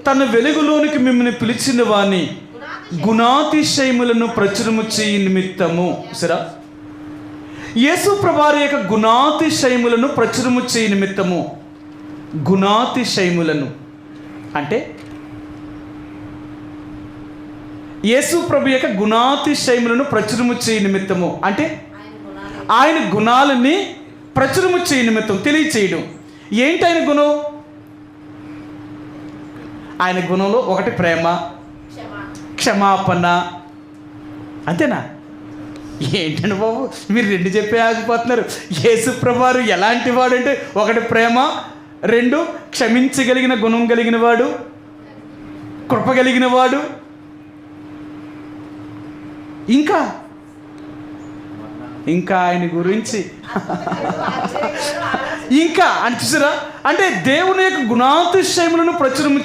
తన వెలుగులోనికి మిమ్మల్ని పిలిచిన వాని గుణాతిశయములను ప్రచురము చేయి నిమిత్తము. సరా, యేసు ప్రభువారి యొక్క గుణాతిశయములను ప్రచురము చేయి నిమిత్తము. గుణాతిశయములను అంటే యేసు ప్రభు యొక్క గుణాతిశయములను ప్రచురము చేయి నిమిత్తము అంటే ఆయన గుణాలని ప్రచురము చేయి నిమిత్తం, తెలియచేయడం. ఏంటి ఆయన గుణం? ఆయన గుణంలో ఒకటి ప్రేమ, క్షమాపణ. అంతేనా? ఏంటండి బాబు మీరు రెండు చెప్పే ఆగిపోతున్నారు. యేసు ప్రభువారు ఎలాంటి వాడు అంటే ఒకటి ప్రేమ, రెండు క్షమించగలిగిన గుణం కలిగిన వాడు, కృప కలిగిన వాడు, ఇంకా ఇంకా ఆయన గురించి ఇంకా అని చూసారా? అంటే దేవుని యొక్క గుణాతిశయములను ప్రచురము